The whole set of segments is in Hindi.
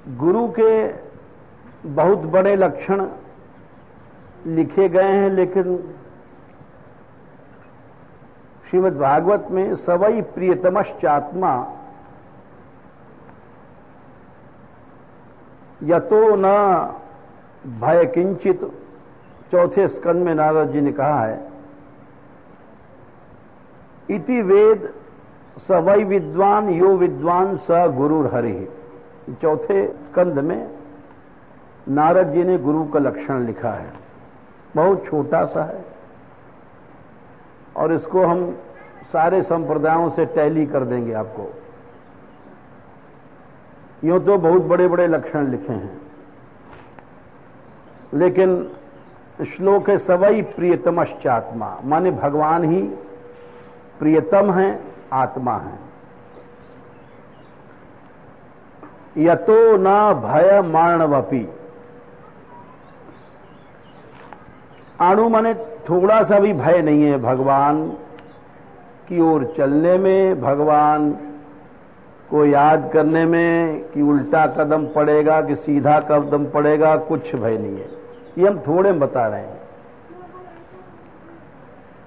गुरु के बहुत बड़े लक्षण लिखे गए हैं, लेकिन श्रीमद् भागवत में सवै प्रियतमश्चात्मा यतो न भय किंचित, चौथे स्कंद में नारद जी ने कहा है, इति वेद सवै विद्वान यो विद्वान स गुरुर हरि। चौथे स्कंद में नारद जी ने गुरु का लक्षण लिखा है, बहुत छोटा सा है और इसको हम सारे संप्रदायों से टैली कर देंगे आपको। यूं तो बहुत बड़े बड़े लक्षण लिखे हैं, लेकिन श्लोक है सवै प्रियतमश्चात्मा, माने भगवान ही प्रियतम है, आत्मा है। यतो न भय माणवपि, अणु माने थोड़ा सा भी भय नहीं है भगवान की ओर चलने में, भगवान को याद करने में, कि उल्टा कदम पड़ेगा कि सीधा कदम पड़ेगा, कुछ भय नहीं है। ये हम थोड़े बता रहे हैं।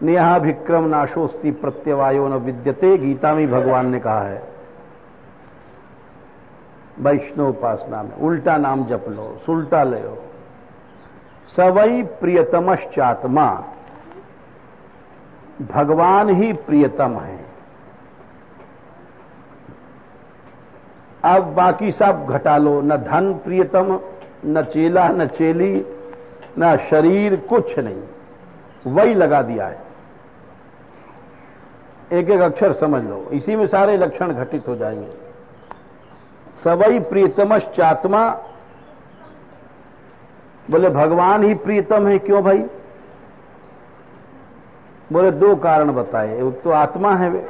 नेहा विक्रम नाशोस्ति प्रत्यवायो न विद्यते, गीता में भगवान ने कहा है। वैष्णव उपासना में उल्टा नाम जप लो, सुल्टा ले लो। सवै प्रियतमश्चात्मा, भगवान ही प्रियतम है। अब बाकी सब घटा लो, न धन प्रियतम, न चेला, न चेली, न शरीर, कुछ नहीं, वही लगा दिया है। एक एक अक्षर समझ लो, इसी में सारे लक्षण घटित हो जाएंगे। सवै प्रियतमश्चात्मा, बोले भगवान ही प्रियतम है, क्यों भाई? बोले दो कारण बताए। एक तो आत्मा है, वे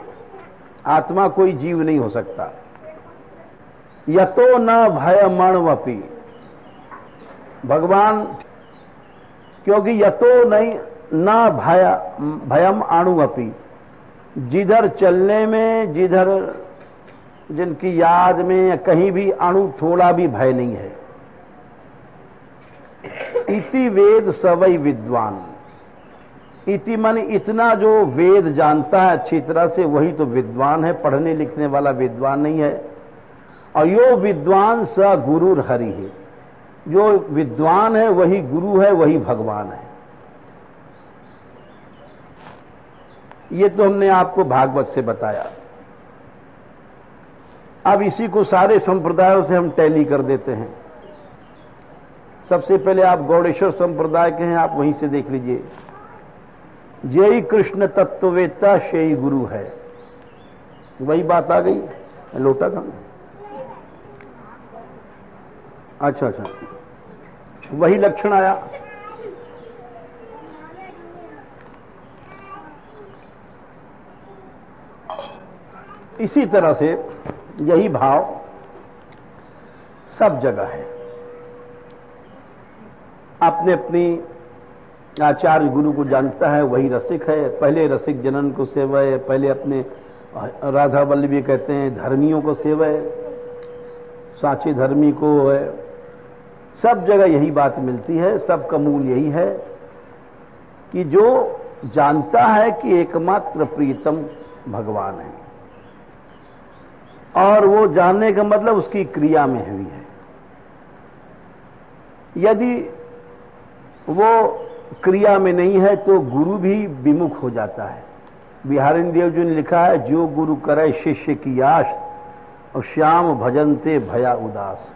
आत्मा कोई जीव नहीं हो सकता। यतो न भयमण्वपि, भगवान, क्योंकि यतो नहीं न भयम अणुअपि, जिधर चलने में, जिधर जिनकी याद में कहीं भी अणु थोड़ा भी भय नहीं है। इति वेद सवै विद्वान, इति माने इतना जो वेद जानता है अच्छी तरह से, वही तो विद्वान है, पढ़ने लिखने वाला विद्वान नहीं है। और यो विद्वान स गुरुर हरि है, जो विद्वान है वही गुरु है, वही भगवान है। ये तो हमने आपको भागवत से बताया। अब इसी को सारे संप्रदायों से हम टैली कर देते हैं। सबसे पहले आप गौड़ेश्वर संप्रदाय के हैं, आप वहीं से देख लीजिए। जय कृष्ण तत्ववेत्ता शेई गुरु है, वही बात आ गई। लोटा कहां? अच्छा, वही लक्षण आया। इसी तरह से यही भाव सब जगह है। अपने अपनी आचार्य गुरु को जानता है, वही रसिक है। पहले रसिक जनन को सेवय, पहले अपने राधा वल्लभी कहते हैं धर्मियों को सेवय, साचे धर्मी को है। सब जगह यही बात मिलती है, सबका मूल यही है कि जो जानता है कि एकमात्र प्रीतम भगवान है, और वो जानने का मतलब उसकी क्रिया में हुई है। यदि वो क्रिया में नहीं है तो गुरु भी विमुख हो जाता है। बिहारी देव जी ने लिखा है, जो गुरु करे शिष्य की आश, और श्याम भजनते भया उदास।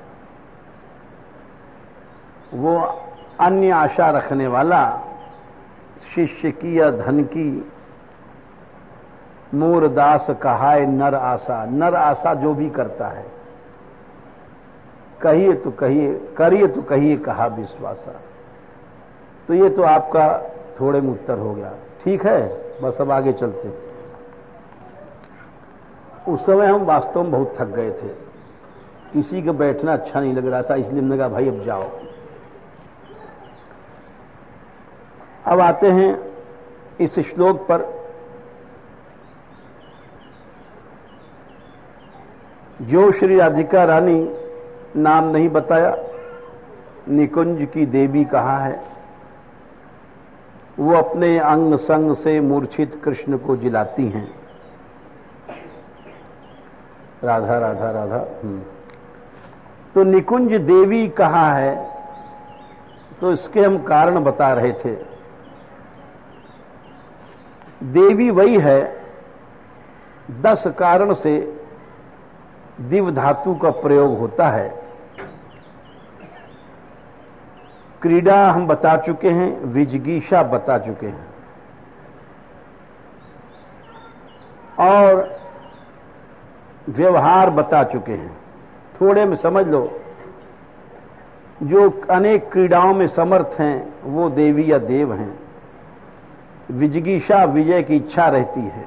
वो अन्य आशा रखने वाला, शिष्य की या धन की, मोर दास कहाय नर आशा। नर आशा जो भी करता है, कहिए तो कहिए, करिए तो कहिए, कहा विश्वासा। तो ये तो आपका थोड़े में उत्तर हो गया। ठीक है, बस अब आगे चलते। उस समय हम वास्तव में बहुत थक गए थे, किसी का बैठना अच्छा नहीं लग रहा था, इसलिए हमने कहा भाई अब जाओ। अब आते हैं इस श्लोक पर। जो श्री राधिका रानी नाम नहीं बताया, निकुंज की देवी कहा है। वो अपने अंग संग से मूर्छित कृष्ण को जिलाती हैं, राधा राधा राधा। तो निकुंज देवी कहा है, तो इसके हम कारण बता रहे थे। देवी वही है, 10 कारण से दिव्य धातु का प्रयोग होता है। क्रीड़ा हम बता चुके हैं, विजिगीषा बता चुके हैं, और व्यवहार बता चुके हैं। थोड़े में समझ लो, जो अनेक क्रीड़ाओं में समर्थ हैं वो देवी या देव हैं। विजिगीषा विजय की इच्छा रहती है।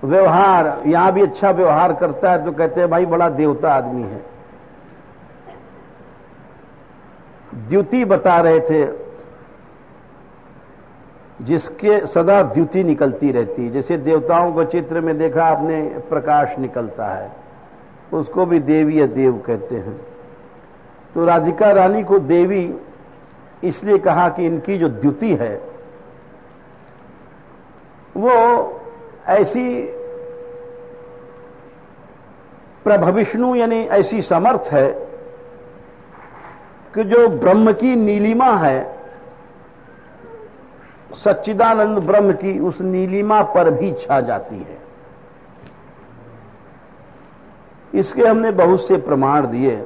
व्यवहार, यहां भी अच्छा व्यवहार करता है तो कहते हैं भाई बड़ा देवता आदमी है। द्युति बता रहे थे, जिसके सदा द्युति निकलती रहती है। जैसे देवताओं को चित्र में देखा आपने, प्रकाश निकलता है, उसको भी देवी या देव कहते हैं। तो राधिका रानी को देवी इसलिए कहा कि इनकी जो द्युति है वो ऐसी प्रभविष्णु यानी ऐसी समर्थ है कि जो ब्रह्म की नीलिमा है, सच्चिदानंद ब्रह्म की, उस नीलिमा पर भी छा जाती है। इसके हमने बहुत से प्रमाण दिए,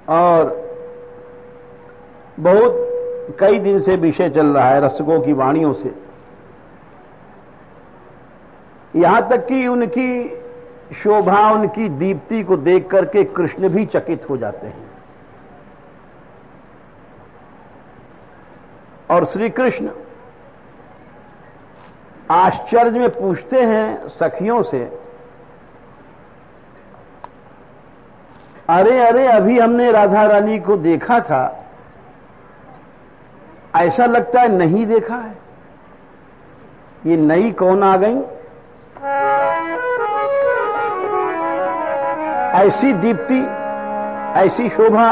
और बहुत कई दिन से विषय चल रहा है रसकों की वाणियों से, यहां तक कि उनकी शोभा, उनकी दीप्ति को देख करके कृष्ण भी चकित हो जाते हैं। और श्री कृष्ण आश्चर्य में पूछते हैं सखियों से, अरे अरे अभी हमने राधा रानी को देखा था, ऐसा लगता है नहीं देखा है, ये नई कौन आ गई? ऐसी दीप्ति, ऐसी शोभा,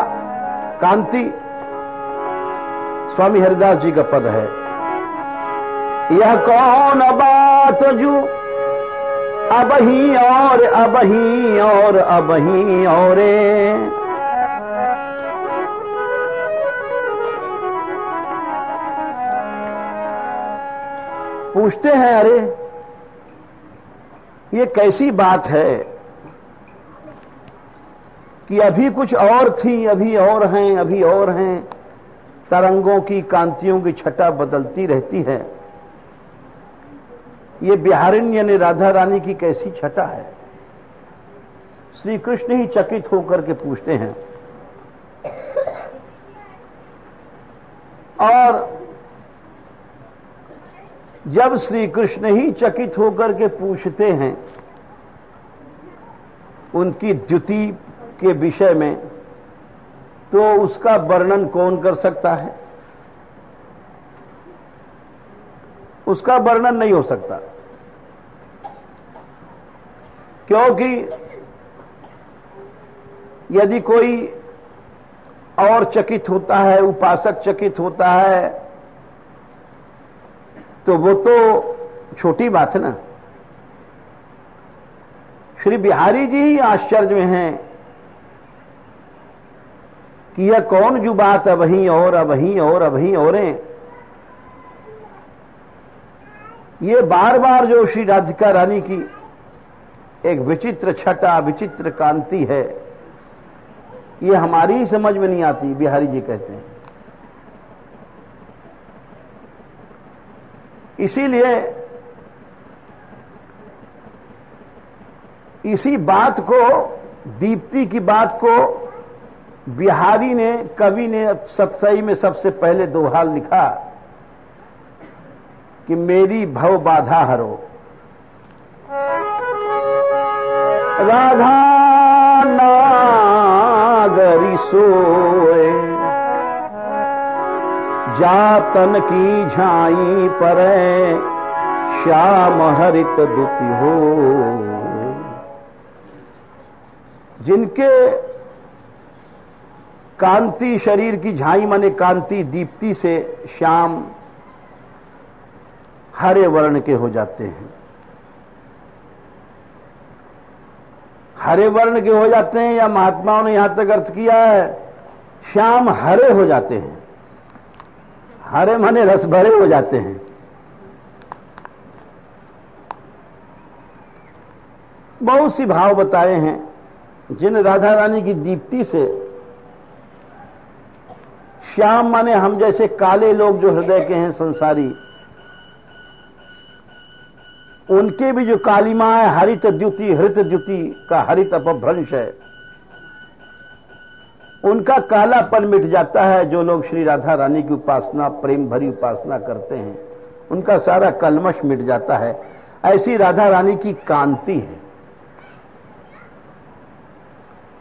कांति। स्वामी हरिदास जी का पद है, यह कौन बात जो अबही और अबही और अबही और। पूछते हैं अरे ये कैसी बात है कि अभी कुछ और थी, अभी और हैं, अभी और हैं। तरंगों की, कांतियों की छटा बदलती रहती है। ये बिहारिणी यानी राधा रानी की कैसी छटा है? श्री कृष्ण ही चकित होकर के पूछते हैं। और जब श्री कृष्ण ही चकित होकर के पूछते हैं उनकी द्युति के विषय में, तो उसका वर्णन कौन कर सकता है? उसका वर्णन नहीं हो सकता, क्योंकि यदि कोई और चकित होता है, उपासक चकित होता है, तो वो तो छोटी बात है ना। श्री बिहारी जी ही आश्चर्य में हैं कि यह कौन जो बात अबही और अबही और अबही और। ये बार बार जो श्री राधिका रानी की एक विचित्र छटा, विचित्र कांति है, ये हमारी ही समझ में नहीं आती। बिहारी जी कहते हैं इसीलिए इसी बात को, दीप्ति की बात को बिहारी ने, कवि ने सतसई में सबसे पहले दोहाल लिखा कि मेरी भव बाधा हरो। राधा नागरी सोए, जातन की झाई पर श्याम हरित दुति हो। जिनके कांति शरीर की झाई माने कांति दीप्ति से श्याम हरे वर्ण के हो जाते हैं, हरे वर्ण के हो जाते हैं, या महात्माओं ने यहां तक अर्थ किया है श्याम हरे हो जाते हैं, हरे माने रस भरे हो जाते हैं। बहुत सी भाव बताए हैं जिन राधा रानी की दीप्ति से श्याम माने हम जैसे काले लोग जो हृदय के हैं संसारी, उनके भी जो कालिमा है हरित द्युति, हृत द्युति का हरित अपभ्रंश है, उनका कालापन मिट जाता है। जो लोग श्री राधा रानी की उपासना, प्रेम भरी उपासना करते हैं, उनका सारा कलमश मिट जाता है। ऐसी राधा रानी की कांति है।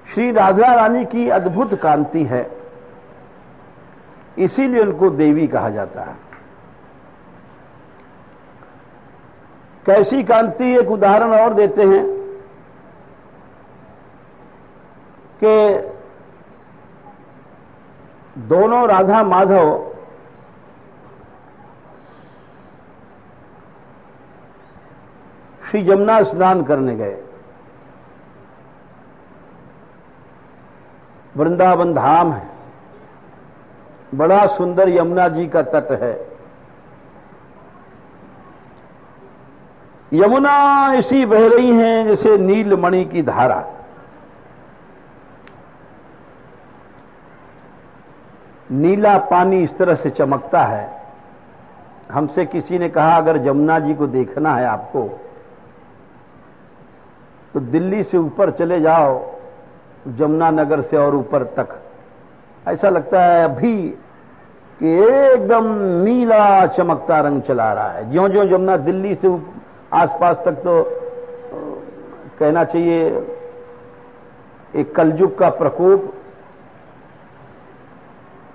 श्री राधा रानी की अद्भुत कांति है, इसीलिए उनको देवी कहा जाता है। कैसी कांति, एक उदाहरण और देते हैं कि दोनों राधा माधव श्री यमुना स्नान करने गए। वृंदावन धाम है, बड़ा सुंदर यमुना जी का तट है। यमुना ऐसी बह रही हैं जैसे नीलमणि की धारा। नीला पानी इस तरह से चमकता है। हमसे किसी ने कहा अगर यमुना जी को देखना है आपको तो दिल्ली से ऊपर चले जाओ, यमुना नगर से और ऊपर तक। ऐसा लगता है अभी कि एकदम नीला चमकता रंग चला रहा है। ज्यों ज्यों यमुना दिल्ली से आसपास तक तो कहना चाहिए एक कलयुग का प्रकोप,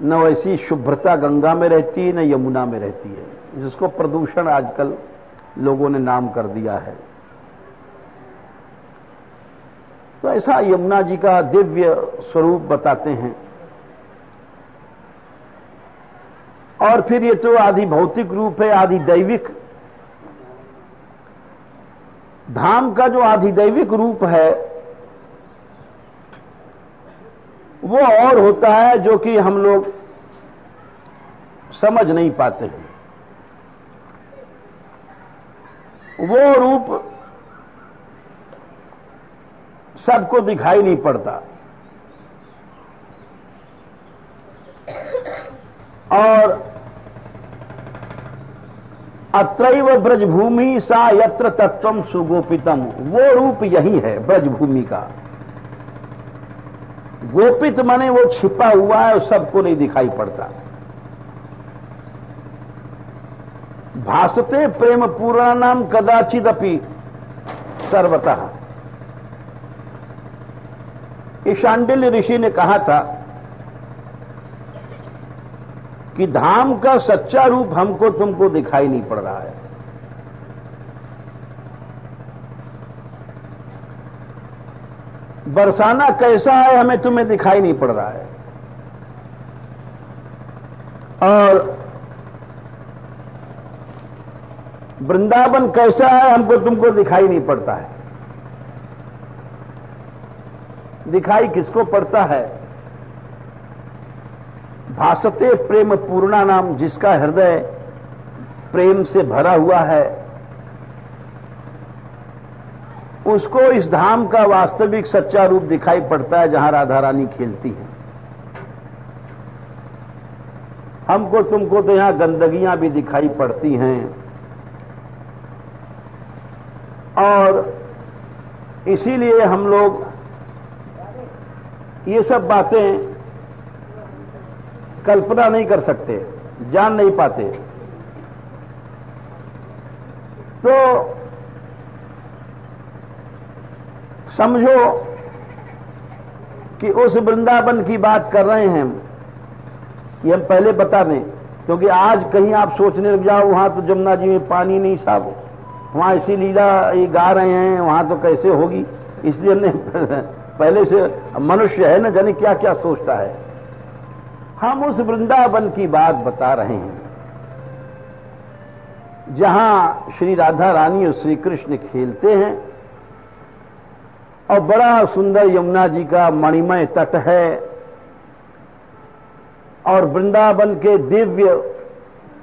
न वैसी शुभ्रता गंगा में रहती है न यमुना में रहती है, जिसको प्रदूषण आजकल लोगों ने नाम कर दिया है। तो ऐसा यमुना जी का दिव्य स्वरूप बताते हैं। और फिर ये तो आदि भौतिक रूप है, आदि दैविक। धाम का जो आधिदैविक रूप है वो और होता है, जो कि हम लोग समझ नहीं पाते हैं। वो रूप सबको दिखाई नहीं पड़ता। और अत्रैव ब्रजभूमि सा यत्र तत्वम सुगोपितम, वो रूप यही है ब्रजभूमि का। गोपित माने वो छिपा हुआ है और सबको नहीं दिखाई पड़ता। भासते प्रेम पूर्णानाम कदाचिदपि सर्वतः। शांडिल्य ऋषि ने कहा था कि धाम का सच्चा रूप हमको तुमको दिखाई नहीं पड़ रहा है। बरसाना कैसा है हमें तुम्हें दिखाई नहीं पड़ रहा है, और वृंदावन कैसा है हमको तुमको दिखाई नहीं पड़ता है। दिखाई किसको पड़ता है? भासते प्रेम पूर्णा नाम, जिसका हृदय प्रेम से भरा हुआ है, उसको इस धाम का वास्तविक सच्चा रूप दिखाई पड़ता है, जहां राधा रानी खेलती है। हमको तुमको तो यहां गंदगियां भी दिखाई पड़ती हैं, और इसीलिए हम लोग ये सब बातें कल्पना नहीं कर सकते, जान नहीं पाते। तो समझो कि उस वृंदावन की बात कर रहे हैं हम, ये हम पहले बता दें, क्योंकि आज कहीं आप सोचने लग जाओ वहां तो जमुना जी में पानी नहीं साहब, वहां ऐसी लीला ये गा रहे हैं, वहां तो कैसे होगी। इसलिए हमने पहले से मनुष्य है ना, जाने क्या क्या सोचता है। हम उस वृंदावन की बात बता रहे हैं जहां श्री राधा रानी और श्री कृष्ण खेलते हैं, और बड़ा सुंदर यमुना जी का मणिमय तट है, और वृंदावन के दिव्य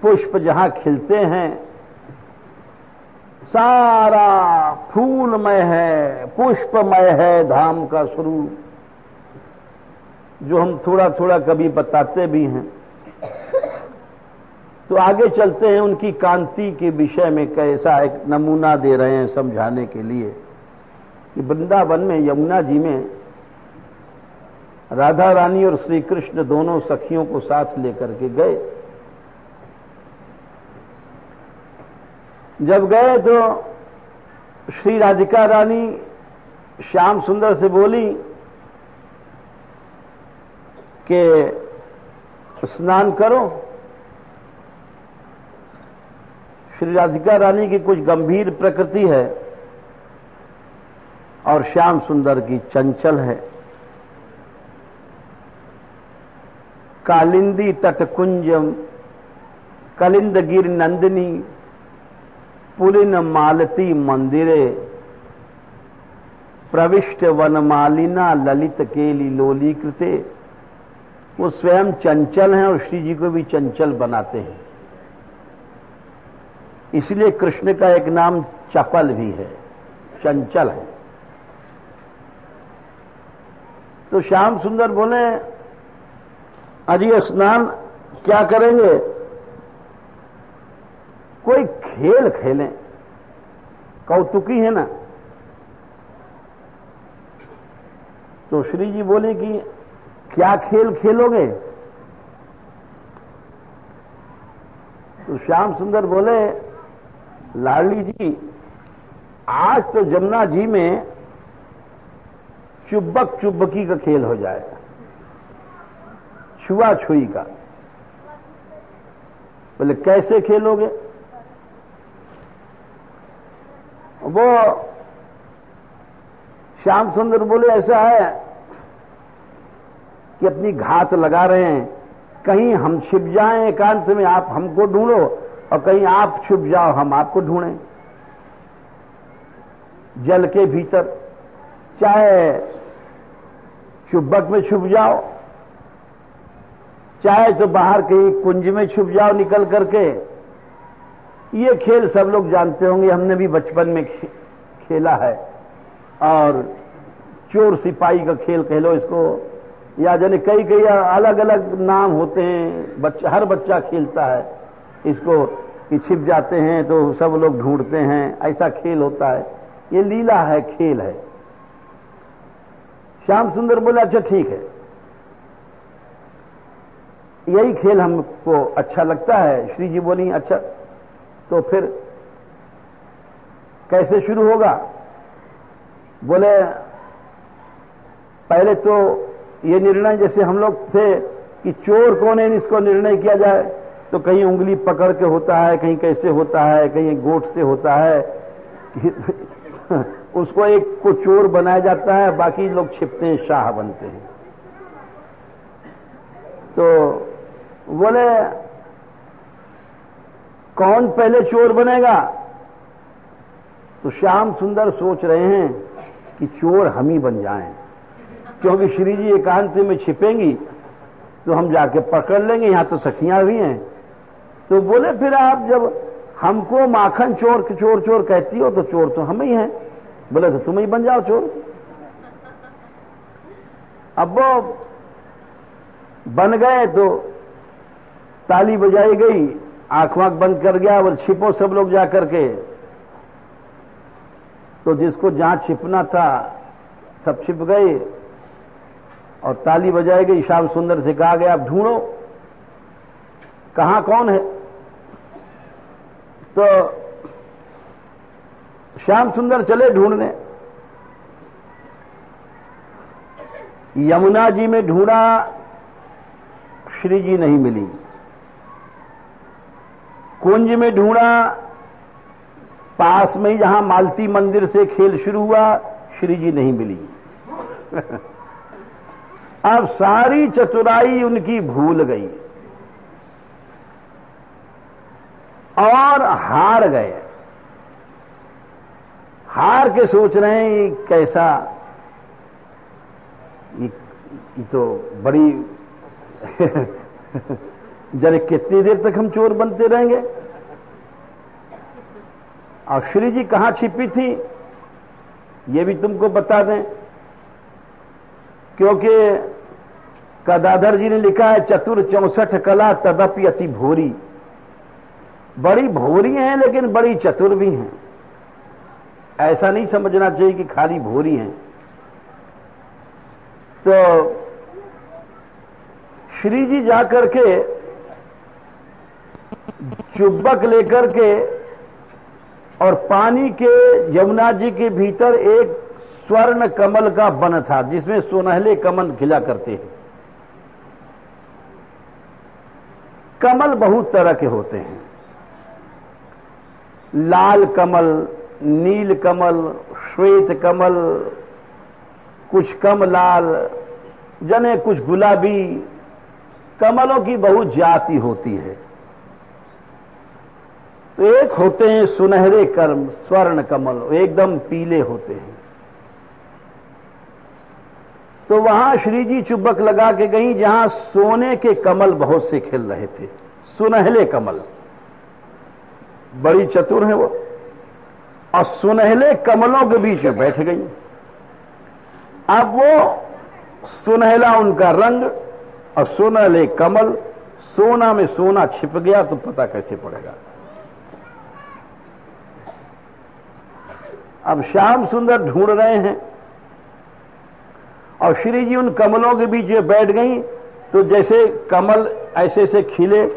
पुष्प जहां खिलते हैं, सारा फूलमय है, पुष्पमय है धाम का स्वरूप, जो हम थोड़ा थोड़ा कभी बताते भी हैं। तो आगे चलते हैं, उनकी कांति के विषय में कैसा एक नमूना दे रहे हैं समझाने के लिए कि वृंदावन में यमुना जी में राधा रानी और श्री कृष्ण दोनों सखियों को साथ लेकर के गए। जब गए तो श्री राधिका रानी श्याम सुंदर से बोली कि स्नान करो। श्री राधिका रानी की कुछ गंभीर प्रकृति है और श्याम सुंदर की चंचल है। कालिंदी तटकुंजम कलिंदगिर नंदिनी पुलिन मालती मंदिरे प्रविष्ट वनमालिना ललित केली लोलीकृते। वो स्वयं चंचल हैं और श्री जी को भी चंचल बनाते हैं, इसलिए कृष्ण का एक नाम चपल भी है, चंचल है। तो श्याम सुंदर बोले अजी स्नान क्या करेंगे, कोई खेल खेलें, कौतुकी है ना। तो श्री जी बोले कि क्या खेल खेलोगे। तो श्याम सुंदर बोले लाडली जी आज तो जमुना जी में चुब्बक चुब्बकी का खेल हो जाएगा, छुआ छुई का। बोले कैसे खेलोगे। वो श्याम सुंदर बोले ऐसा है कि अपनी घात लगा रहे हैं, कहीं हम छिप जाएं एकांत में, आप हमको ढूंढो, और कहीं आप छुप जाओ हम आपको ढूंढें। जल के भीतर चाहे चुब्बक में छुप जाओ, चाहे तो बाहर कहीं कुंज में छुप जाओ निकल करके। ये खेल सब लोग जानते होंगे, हमने भी बचपन में खेला है। और चोर सिपाही का खेल कह लो इसको, या जाने कई कई अलग अलग नाम होते हैं, हर बच्चा खेलता है इसको कि छिप जाते हैं तो सब लोग ढूंढते हैं, ऐसा खेल होता है। ये लीला है, खेल है। श्याम सुंदर बोले अच्छा ठीक है, यही खेल हमको अच्छा लगता है। श्री जी बोली अच्छा तो फिर कैसे शुरू होगा। बोले पहले तो ये निर्णय जैसे हम लोग थे कि चोर कौन है इसको निर्णय किया जाए, तो कहीं उंगली पकड़ के होता है, कहीं कैसे होता है, कहीं गोट से होता है उसको एक को चोर बनाया जाता है, बाकी लोग छिपते हैं, शाह बनते हैं। तो बोले कौन पहले चोर बनेगा। तो श्याम सुंदर सोच रहे हैं कि चोर हम ही बन जाएं, क्योंकि श्री जी एकांत में छिपेंगी तो हम जाके पकड़ लेंगे, यहां तो सखियां भी हैं। तो बोले फिर आप जब हमको माखन चोर चोर चोर कहती हो तो चोर तो हम ही हैं। बोले तो तुम ही बन जाओ चोर। अब वो बन गए तो ताली बजाई गई, आंख वाँख बंद कर गया, और छिपो सब लोग जा करके। तो जिसको जहां छिपना था सब छिप गए और ताली बजाई गई। श्याम सुंदर से कहा गया अब ढूंढो कहां कौन है। तो श्याम सुंदर चले ढूंढने। यमुना जी में ढूंढा, श्री जी नहीं मिली। कुंज में ढूंढा, पास में ही जहां मालती मंदिर से खेल शुरू हुआ, श्री जी नहीं मिली। अब सारी चतुराई उनकी भूल गई और हार गए। हार के सोच रहे हैं कैसा, ये तो बड़ी जरे कितनी देर तक हम चोर बनते रहेंगे। और श्री जी कहां छिपी थी ये भी तुमको बता दें, क्योंकि गदाधर जी ने लिखा है 64 कला तदपि अति भोरी। बड़ी भोरी हैं लेकिन बड़ी चतुर भी हैं। ऐसा नहीं समझना चाहिए कि खाली भोरी हैं। तो श्री जी जाकर के चुब्बक लेकर के और पानी के यमुना जी के भीतर एक स्वर्ण कमल का वन था जिसमें सुनहले कमल खिला करते हैं। कमल बहुत तरह के होते हैं, लाल कमल, नील कमल, श्वेत कमल, कुछ कम लाल, जने कुछ गुलाबी। कमलों की बहुत जाति होती है। तो एक होते हैं सुनहरे कर्म स्वर्ण कमल, एकदम पीले होते हैं। तो वहां श्री जी चुब्बक लगा के गई जहां सोने के कमल बहुत से खिल रहे थे, सुनहले कमल। बड़ी चतुर है वो, और सुनहले कमलों के बीच में बैठ गई। अब वो सुनहला उनका रंग और सुनहले कमल, सोना में सोना छिप गया तो पता कैसे पड़ेगा। अब श्याम सुंदर ढूंढ रहे हैं और श्री जी उन कमलों के बीच में बैठ गई। तो जैसे कमल ऐसे से खिले,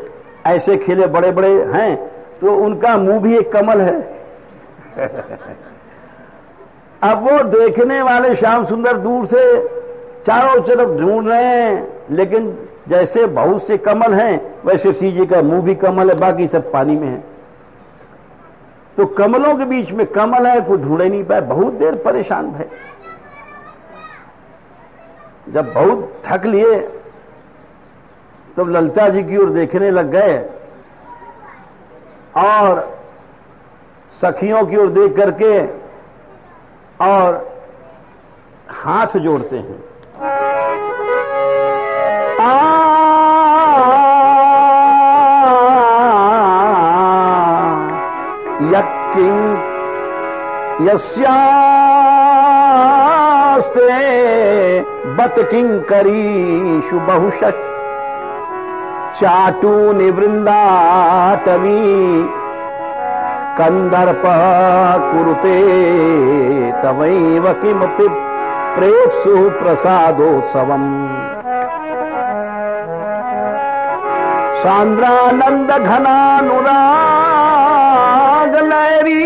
ऐसे खिले बड़े बड़े हैं, तो उनका मुंह भी एक कमल है। अब वो देखने वाले श्याम सुंदर दूर से चारों तरफ ढूंढ रहे हैं, लेकिन जैसे बहुत से कमल हैं वैसे श्री जी का मुंह भी कमल है, बाकी सब पानी में है। तो कमलों के बीच में कमल है, कोई ढूंढ ही नहीं पाए। बहुत देर परेशान भय। जब बहुत थक लिए तो ललिता जी की ओर देखने लग गए और सखियों की ओर देख करके और हाथ जोड़ते हैं। यस्यास्ते बत किंकरीषु बहुशः चाटूनि वृंदाटवी कंदर्प कुरुते तवैव किमपि प्रेप्सु प्रसादोत्सवम् सांद्रानंद घनानुराग लहरी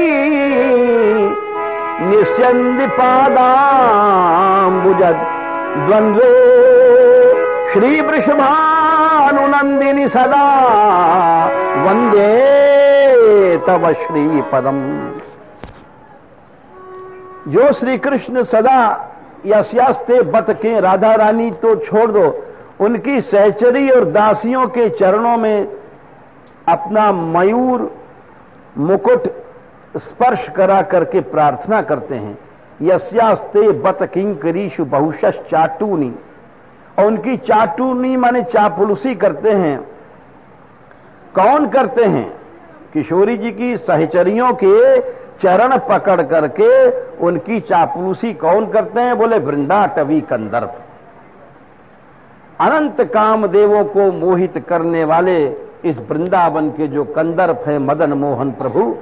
निस्यन्दी पादाम्बुजद द्वंद्वे श्री वृषभानुनंदिनी सदा वंदे तव श्री पदम। जो श्री कृष्ण सदा यस्यास्ते बत के, राधा रानी तो छोड़ दो, उनकी सहचरी और दासियों के चरणों में अपना मयूर मुकुट स्पर्श करा करके प्रार्थना करते हैं। यस्यास्ते बत किंकरीषु बहुशः चाटूनी, और उनकी चाटूनी माने चापलूसी करते हैं। कौन करते हैं? किशोरी जी की सहचरियों के चरण पकड़ करके उनकी चापलूसी कौन करते हैं? बोले वृंदाटवी कंदर्प। अनंत कामदेवों को मोहित करने वाले इस वृंदावन के जो कंदर्प है मदन मोहन प्रभु,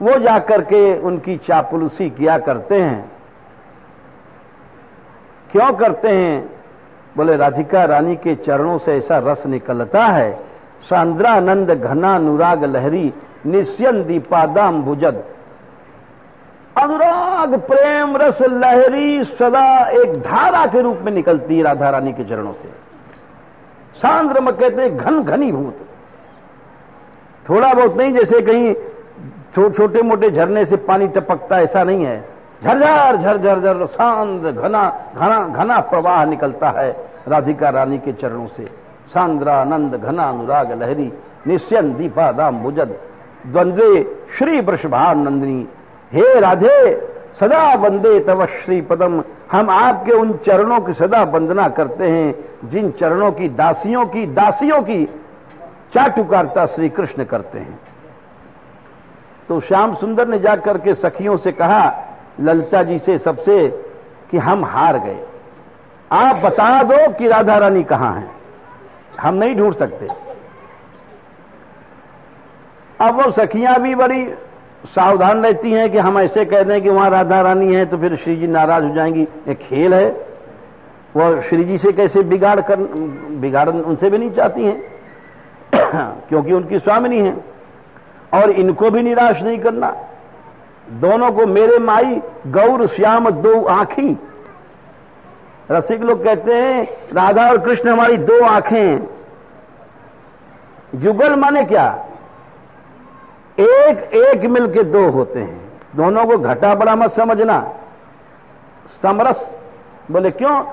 वो जाकर के उनकी चापलूसी किया करते हैं। क्यों करते हैं? बोले राधिका रानी के चरणों से ऐसा रस निकलता है। सांद्रानंद घनानुराग लहरी निस्यन्दी पादाम्बुजद। अनुराग प्रेम रस लहरी सदा एक धारा के रूप में निकलती है राधा रानी के चरणों से। सांद्र में कहते हैं घन घनीभूत, थोड़ा बहुत नहीं, जैसे कहीं छोटे मोटे झरने से पानी टपकता, ऐसा नहीं है। झरझर झरझर झर सांद्र घना घना घना प्रवाह निकलता है राधिका रानी के चरणों से। सांद्रानंद घना अनुराग लहरी निश्यन दीपा दाम बुजद द्वंद्वे श्री वृषभानंदिनी। हे राधे सदा वंदे तव श्री पदम, हम आपके उन चरणों की सदा वंदना करते हैं जिन चरणों की दासियों की चाटुकारिता श्री कृष्ण करते हैं। तो श्याम सुंदर ने जाकर के सखियों से कहा, ललिता जी से सबसे, कि हम हार गए, आप बता दो कि राधा रानी कहां है, हम नहीं ढूंढ सकते। अब वो सखियां भी बड़ी सावधान रहती हैं कि हम ऐसे कह दें कि वहां राधा रानी है तो फिर श्री जी नाराज हो जाएंगी। एक खेल है, वो श्री जी से कैसे बिगाड़ उनसे भी नहीं चाहती हैं क्योंकि उनकी स्वामिनी है, और इनको भी निराश नहीं करना। दोनों को मेरे माई गौर श्याम दो आंखी, रसिक लोग कहते हैं राधा और कृष्ण हमारी दो आंखें हैं। जुगल माने क्या, एक एक मिलके दो होते हैं, दोनों को घटा बड़ा मत समझना, समरस। बोले क्यों,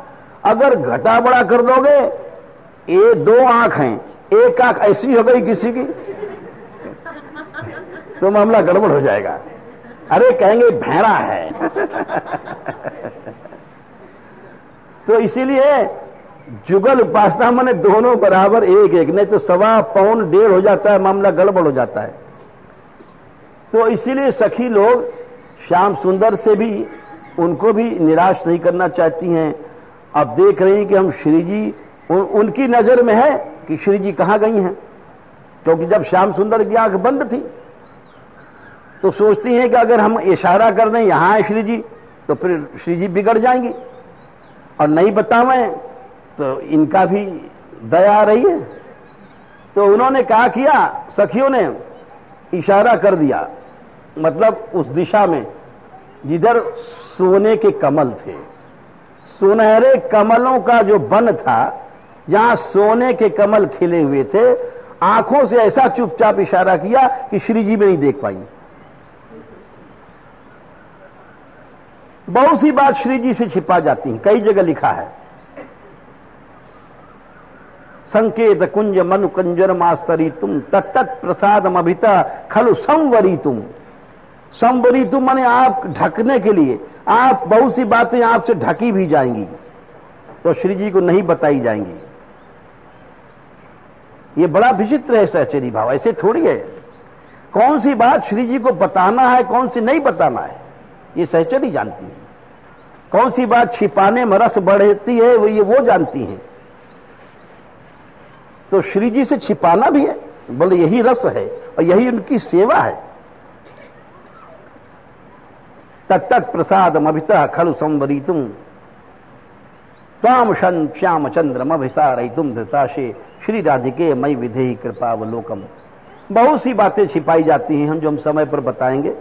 अगर घटा बड़ा कर दोगे, ये दो आंख हैं, एक आंख ऐसी हो गई किसी की तो मामला गड़बड़ हो जाएगा। अरे कहेंगे भैरा है तो इसीलिए जुगल उपासना माने दोनों बराबर एक एक, नहीं तो 1.25 पौन 1.5 हो जाता है, मामला गड़बड़ हो जाता है। तो इसीलिए सखी लोग श्याम सुंदर से भी, उनको भी निराश नहीं करना चाहती हैं। अब देख रही हैं कि हम श्री जी, उनकी नजर में है कि श्री जी कहां गई हैं, क्योंकि जब श्याम सुंदर की आंख बंद थी तो सोचती हैं कि अगर हम इशारा कर दें यहां है श्री जी तो फिर श्री जी बिगड़ जाएंगी, और नहीं बतावें तो इनका भी दया आ रही है। तो उन्होंने क्या किया, सखियों ने इशारा कर दिया, मतलब उस दिशा में जिधर सोने के कमल थे, सुनहरे कमलों का जो वन था, जहां सोने के कमल खिले हुए थे, आंखों से ऐसा चुपचाप इशारा किया कि श्री जी भी नहीं देख पाई। बहुत सी बात श्री जी से छिपा जाती है, कई जगह लिखा है, संकेत कुंज मनु कंजर मास्तरी तुम तत्त प्रसादम अभिता खलु संवरी तुम। संवरी तुम माने आप ढकने के लिए, आप बहुत सी बातें आपसे ढकी भी जाएंगी तो श्री जी को नहीं बताई जाएंगी। ये बड़ा विचित्र है सहचरी भाव, ऐसे थोड़ी है। कौन सी बात श्री जी को बताना है, कौन सी नहीं बताना है, ये सहचरी जानती है। कौन सी बात छिपाने में रस बढ़ती है, वो जानती है। तो श्री जी से छिपाना भी है, बोले यही रस है और यही उनकी सेवा है। तत्त प्रसादम अभिता खलु संवरीतुम त्वाम श्याम चंद्रम अभिसारयितुम धृताशे श्री राधिके मई विधेहि कृपावलोकम। बहुत सी बातें छिपाई जाती हैं, जो हम समय पर बताएंगे।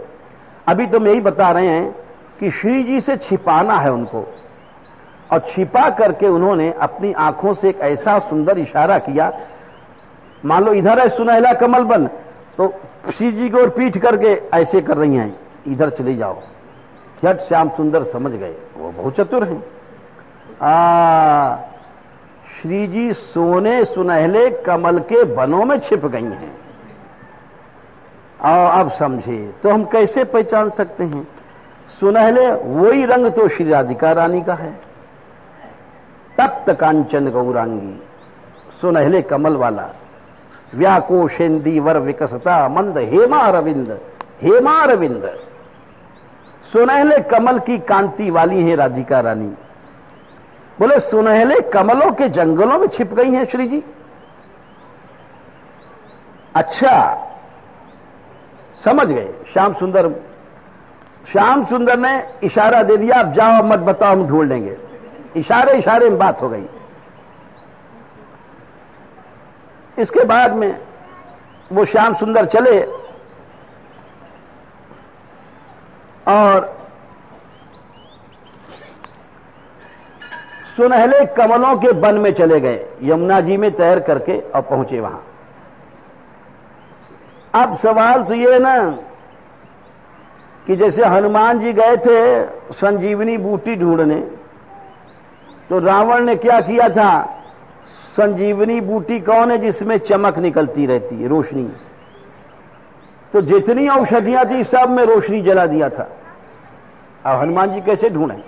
अभी तो हम यही बता रहे हैं कि श्री जी से छिपाना है उनको, और छिपा करके उन्होंने अपनी आंखों से एक ऐसा सुंदर इशारा किया, मान लो इधर है सुनहला कमल बन, तो श्री जी को पीठ करके ऐसे कर रही हैं, इधर चले जाओ। झट श्याम सुंदर समझ गए, वो बहुत चतुर हैं। श्री जी सोने सुनहले कमल के बनों में छिप गई हैं। और अब समझे तो हम कैसे पहचान सकते हैं, सुनहले वही रंग तो श्री राधिका रानी का है, तप्त कांचन गौरांगी, सुनहले कमल वाला, व्याकोशेंदी वर विकसता मंद हेमारविंद, हेमारविंद, सुनहले कमल की कांति वाली है राधिका रानी। बोले सुनहले कमलों के जंगलों में छिप गई हैं श्री जी। अच्छा, समझ गए श्याम सुंदर। श्याम सुंदर ने इशारा दे दिया, अब जाओ मत बताओ, हम ढूंढ लेंगे। इशारे इशारे में बात हो गई। इसके बाद में वो श्याम सुंदर चले और सुनहले कमलों के वन में चले गए, यमुना जी में तैर करके और पहुंचे वहां। अब सवाल तो ये ना कि जैसे हनुमान जी गए थे संजीवनी बूटी ढूंढने, तो रावण ने क्या किया था, संजीवनी बूटी कौन है, जिसमें चमक निकलती रहती है, रोशनी। तो जितनी औषधियां थी सब में रोशनी जला दिया था। अब हनुमान जी कैसे ढूंढे,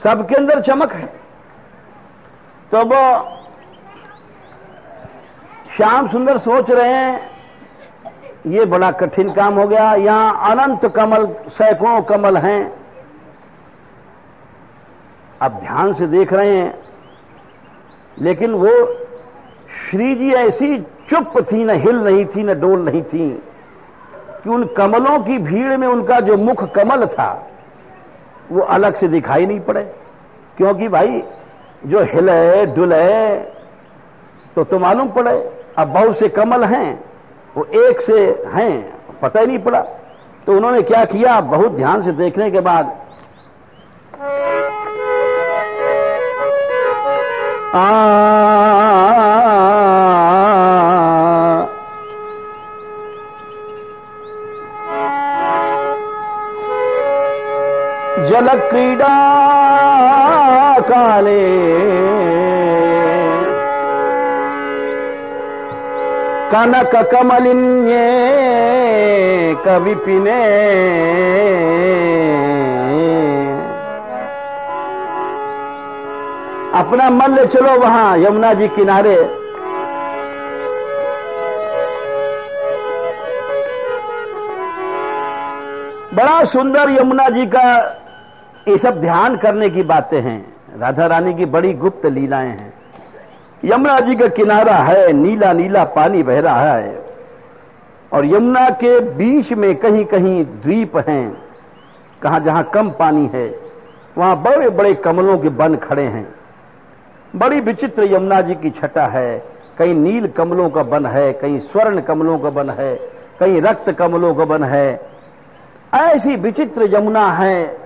सबके अंदर चमक है। तो वो श्याम सुंदर सोच रहे हैं ये बड़ा कठिन काम हो गया, यहां अनंत कमल, सैकड़ों कमल हैं। अब ध्यान से देख रहे हैं, लेकिन वो श्री जी ऐसी चुप थी, न हिल नहीं थी न डोल नहीं थी, कि उन कमलों की भीड़ में उनका जो मुख कमल था वो अलग से दिखाई नहीं पड़े। क्योंकि भाई जो हिले डुले तो मालूम पड़े। अब बहुत से कमल हैं, वो एक से हैं, पता ही नहीं पड़ा। तो उन्होंने क्या किया, बहुत ध्यान से देखने के बाद जल क्रीडा काले कनक कमलिन्ये कविपिने अपना मन ले चलो वहां यमुना जी किनारे। बड़ा सुंदर यमुना जी का ये सब ध्यान करने की बातें हैं। राधा रानी की बड़ी गुप्त लीलाएं हैं। यमुना जी का किनारा है, नीला नीला पानी बह रहा है, और यमुना के बीच में कहीं कहीं द्वीप हैं, कहां जहां कम पानी है वहां बड़े बड़े कमलों के वन खड़े हैं। बड़ी विचित्र यमुना जी की छटा है, कहीं नील कमलों का वन है, कहीं स्वर्ण कमलों का वन है, कहीं रक्त कमलों का वन है। ऐसी विचित्र यमुना है।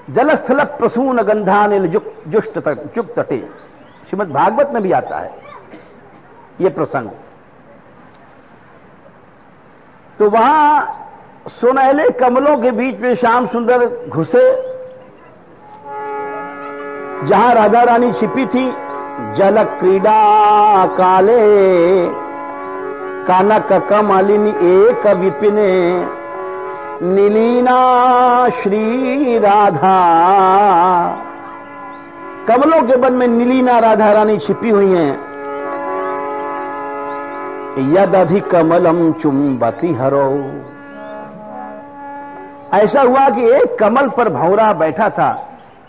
जलस्थल प्रसून गंधानिल जुष्ट चुप तटे, श्रीमद् भागवत में भी आता है यह प्रसंग। तो वहां सुनहले कमलों के बीच में श्याम सुंदर घुसे, जहां राधा रानी छिपी थी। जल क्रीडा काले कानक कमलिनी एक विपिने नीलीना श्री राधा। कमलों के वन में नीलीना राधा रानी छिपी हुई हैं। यदधि कमलम चुंबती हरो। ऐसा हुआ कि एक कमल पर भंवरा बैठा था,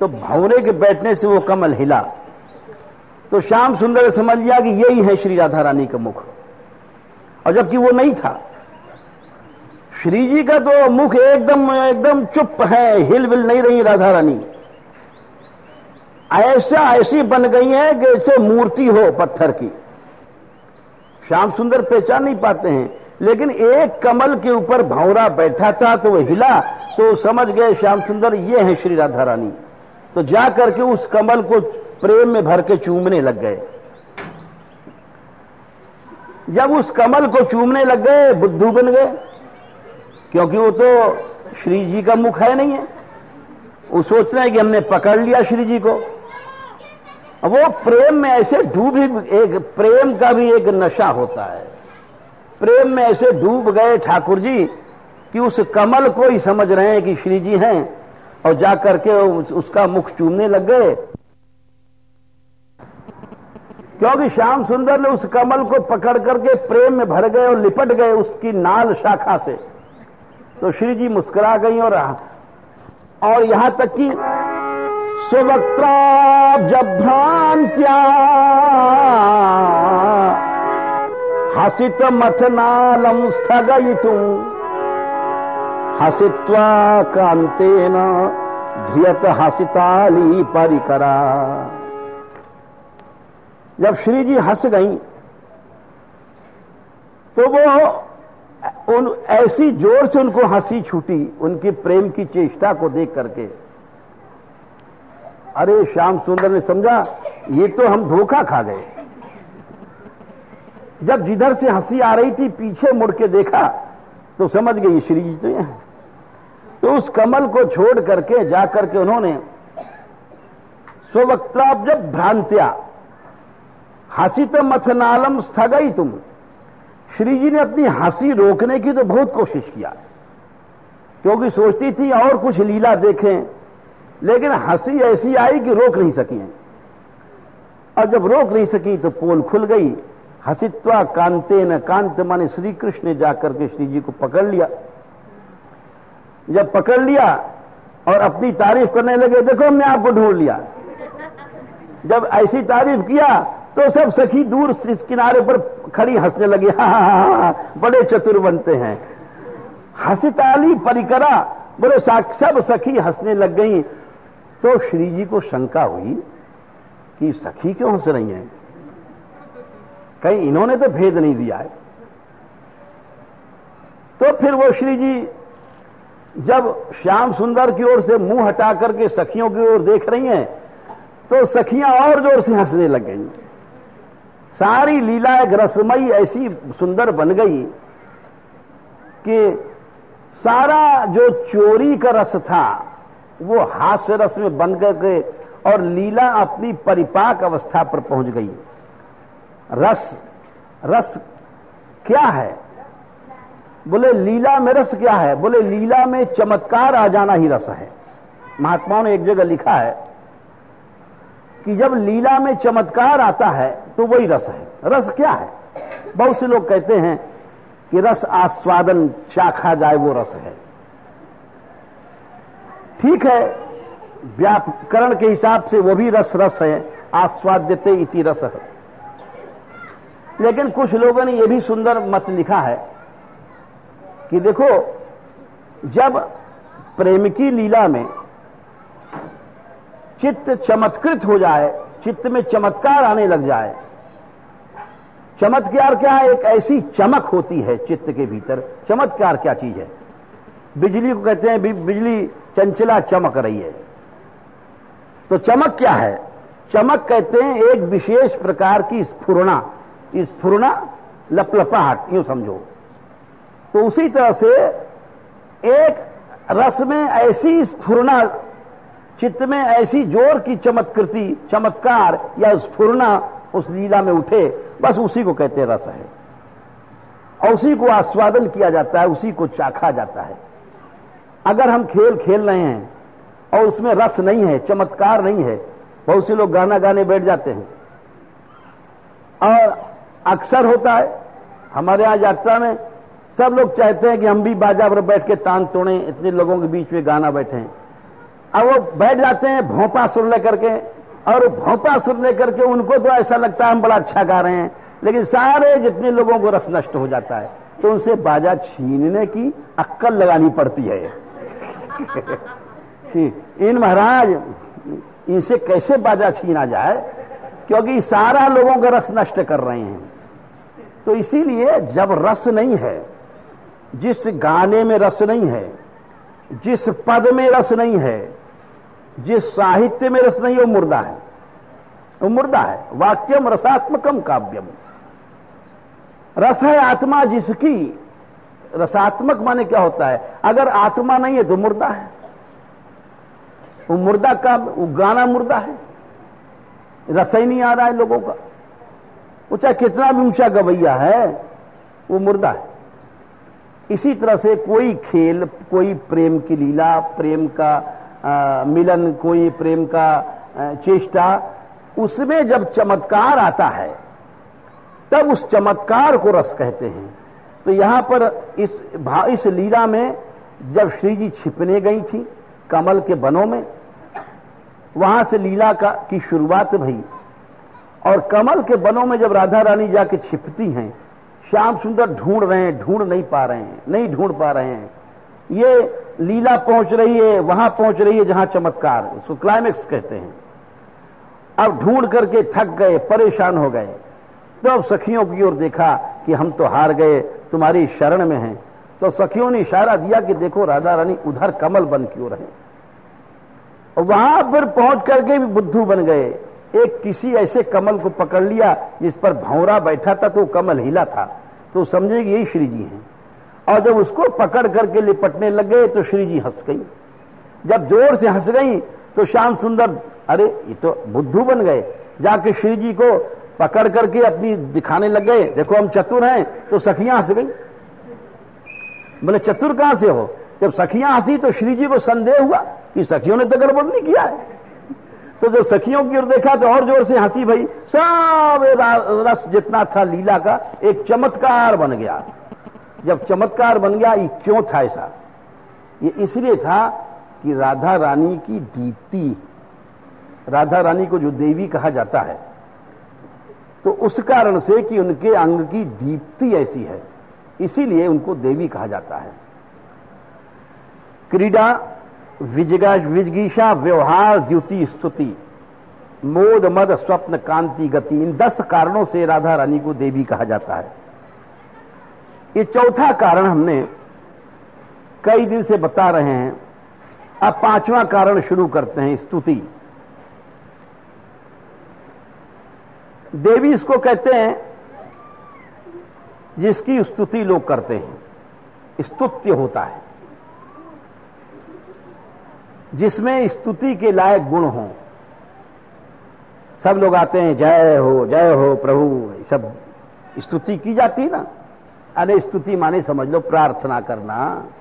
तो भंवरे के बैठने से वो कमल हिला। तो श्याम सुंदर समझ लिया कि यही है श्री राधा रानी का मुख, और जबकि वो नहीं था। श्री जी का तो मुख एकदम एकदम चुप है, हिल विल नहीं रही राधा रानी। ऐसी बन गई है कि जैसे मूर्ति हो पत्थर की। श्याम सुंदर पहचान नहीं पाते हैं, लेकिन एक कमल के ऊपर भंवरा बैठा था तो वो हिला, तो समझ गए श्याम सुंदर ये है श्री राधा रानी। तो जा करके उस कमल को प्रेम में भर के चूमने लग गए। जब उस कमल को चूमने लग गए, बुद्धू बन गए, क्योंकि वो तो श्री जी का मुख है नहीं है। वो सोच रहे हैं कि हमने पकड़ लिया श्री जी को। वो प्रेम में ऐसे डूब, एक प्रेम का भी एक नशा होता है। प्रेम में ऐसे डूब गए ठाकुर जी कि उस कमल को ही समझ रहे हैं कि श्री जी हैं, और जाकर के उसका मुख चूमने लग गए। क्योंकि श्याम सुंदर ने उस कमल को पकड़ करके प्रेम में भर गए और लिपट गए उसकी नाल शाखा से। तो श्री जी मुस्कुरा गई, और यहां तक कि सुवक्त्राब्जभ्रांत्या हसित मथनालम स्थगयितुं हसित्वा कांतेन ध्रियत हसिताली परिकरा। जब श्री जी हंस गई तो वो ऐसी जोर से उनको हंसी छूटी, उनकी प्रेम की चेष्टा को देख करके। अरे श्याम सुंदर ने समझा ये तो हम धोखा खा गए। जब जिधर से हंसी आ रही थी पीछे मुड़ के देखा तो समझ गई श्री जी तो हैं। तो उस कमल को छोड़ करके जाकर के उन्होंने स्ववक्त्राब्ज भ्रांत्या हसित मथनालम स्थगई तुम, श्री जी ने अपनी हंसी रोकने की तो बहुत कोशिश किया, क्योंकि सोचती थी और कुछ लीला देखें, लेकिन हंसी ऐसी आई कि रोक नहीं सकी हैं। और जब रोक नहीं सकी तो पोल खुल गई। हसित्वा कांते न कांत, माने श्री कृष्ण ने जाकर के श्री जी को पकड़ लिया। जब पकड़ लिया और अपनी तारीफ करने लगे, देखो हमने आपको ढूंढ लिया। जब ऐसी तारीफ किया तो सब सखी दूर इस किनारे पर खड़ी हंसने लगी, हा, बड़े चतुर बनते हैं। हंसिताली परिकरा, बोले सब सखी हंसने लग गई। तो श्री जी को शंका हुई कि सखी क्यों हंस रही हैं, कहीं इन्होंने तो भेद नहीं दिया है। तो फिर वो श्री जी जब श्याम सुंदर की ओर से मुंह हटा करके सखियों की ओर देख रही हैं, तो सखियां और जोर से हंसने लग गई। सारी लीला एक रसमयी ऐसी सुंदर बन गई कि सारा जो चोरी का रस था वो हास्य रस में बन करके और लीला अपनी परिपाक अवस्था पर पहुंच गई। रस क्या है? बोले लीला में रस क्या है? बोले लीला में चमत्कार आ जाना ही रस है। महात्माओं ने एक जगह लिखा है कि जब लीला में चमत्कार आता है तो वही रस है। रस क्या है? बहुत से लोग कहते हैं कि रस आस्वादन, चाखा जाए वो रस है। ठीक है, व्याकरण के हिसाब से वो भी रस है, आस्वाद्यते इति रस है। लेकिन कुछ लोगों ने यह भी सुंदर मत लिखा है कि देखो, जब प्रेम की लीला में चित्त चमत्कृत हो जाए, चित्त में चमत्कार आने लग जाए। चमत्कार क्या है? एक ऐसी चमक होती है चित्त के भीतर। चमत्कार क्या चीज है? बिजली को कहते हैं बिजली चंचला चमक रही है। तो चमक क्या है? चमक कहते हैं एक विशेष प्रकार की स्फुरना, लपलपाहट, यूं समझो। तो उसी तरह से एक रस में ऐसी स्फुरना, चित्त में ऐसी जोर की चमत्कृति, चमत्कार या स्फुरना उस लीला में उठे, बस उसी को कहते हैं रस है। और उसी को आस्वादन किया जाता है, उसी को चाखा जाता है। अगर हम खेल खेल रहे हैं और उसमें रस नहीं है, चमत्कार नहीं है, बहुत से लोग गाना गाने बैठ जाते हैं। और अक्सर होता है हमारे यहां यात्रा में, सब लोग चाहते हैं कि हम भी बाजा पर बैठ के तान तोड़ें, इतने लोगों के बीच में गाना बैठे हैं। अब वो बैठ जाते हैं भोंपा सुर लेकर के, और भोंपा सुर लेकर के उनको तो ऐसा लगता है हम बड़ा अच्छा गा रहे हैं, लेकिन सारे जितने लोगों को रस नष्ट हो जाता है। तो उनसे बाजा छीनने की अक्कल लगानी पड़ती है कि इन महाराज, इनसे कैसे बाजा छीना जाए, क्योंकि सारा लोगों का रस नष्ट कर रहे हैं। तो इसीलिए जब रस नहीं है, जिस गाने में रस नहीं है, जिस पद में रस नहीं है, जिस साहित्य में रस नहीं है, वो मुर्दा है। वो मुर्दा है। वाक्यम रसात्मकम काव्यम। रस है आत्मा जिसकी। रसात्मक माने क्या होता है? अगर आत्मा नहीं है तो मुर्दा है। वो मुर्दा का, वो गाना मुर्दा है, रस ही नहीं आ रहा है लोगों का। वो चाहे कितना भी ऊंचा गवैया है, वो मुर्दा है। इसी तरह से कोई खेल, कोई प्रेम की लीला, प्रेम का मिलन, कोई प्रेम का चेष्टा, उसमें जब चमत्कार आता है तब उस चमत्कार को रस कहते हैं। तो यहां पर इस लीला में जब श्री जी छिपने गई थी कमल के बनों में, वहां से लीला की शुरुआत भई। और कमल के बनों में जब राधा रानी जाके छिपती हैं, श्याम सुंदर ढूंढ रहे हैं, ढूंढ नहीं पा रहे हैं, नहीं ढूंढ पा रहे हैं। ये लीला पहुंच रही है, वहां पहुंच रही है जहां चमत्कार, उसको क्लाइमेक्स कहते हैं। अब ढूंढ करके थक गए, परेशान हो गए, तो अब सखियों की ओर देखा कि हम तो हार गए, तुम्हारी शरण में हैं। तो सखियों ने इशारा दिया कि देखो राधा रानी उधर कमल बन की ओर है। और वहां पर पहुंच करके भी बुद्धू बन गए। एक किसी ऐसे कमल को पकड़ लिया जिस पर भंवरा बैठा था, तो कमल हिला था, तो समझे कि यही श्री जी हैं। और जब उसको पकड़ करके लिपटने लगे तो श्री जी हंस गई। जब जोर से हंस गई तो श्याम सुंदर, अरे ये तो बुद्धू बन गए, जाके श्री जी को पकड़ करके अपनी दिखाने लग गए, देखो हम चतुर हैं। तो सखियां हंस गई। बोले चतुर कहां से हो? जब सखियां हंसी तो श्री जी को संदेह हुआ कि सखियों ने तो गड़बड़ नहीं किया है। तो जब सखियों की ओर देखा तो और जोर से हंसी भई। सब रस जितना था लीला का एक चमत्कार बन गया। जब चमत्कार बन गया, ये क्यों था ऐसा? ये इसलिए था कि राधा रानी की दीप्ति, राधा रानी को जो देवी कहा जाता है, तो उस कारण से कि उनके अंग की दीप्ति ऐसी है, इसीलिए उनको देवी कहा जाता है। क्रीड़ा, विजिगीषा, व्यवहार, द्युति, स्तुति, मोद, मद, स्वप्न, कांति, गति, इन 10 कारणों से राधा रानी को देवी कहा जाता है। ये चौथा कारण हमने कई दिन से बता रहे हैं। अब 5वां कारण शुरू करते हैं, स्तुति। देवी इसको कहते हैं जिसकी स्तुति लोग करते हैं, स्तुत्य होता है, जिसमें स्तुति के लायक गुण हों। सब लोग आते हैं, जय हो प्रभु, सब स्तुति की जाती है ना। अरे स्तुति माने समझ लो प्रार्थना करना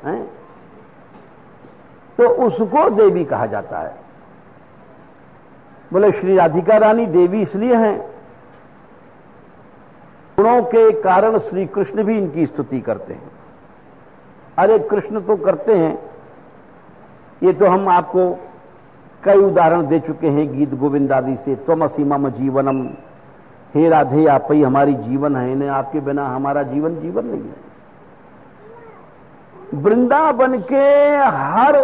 है, तो उसको देवी कहा जाता है। बोले श्री राधिका रानी देवी इसलिए हैं, गुणों के कारण श्री कृष्ण भी इनकी स्तुति करते हैं। अरे कृष्ण तो करते हैं, ये तो हम आपको कई उदाहरण दे चुके हैं गीत गोविंद आदि से। त्वमसि मम जीवनम, हे राधे आप ही हमारी जीवन है, इन्हें आपके बिना हमारा जीवन जीवन नहीं है। वृंदावन के हर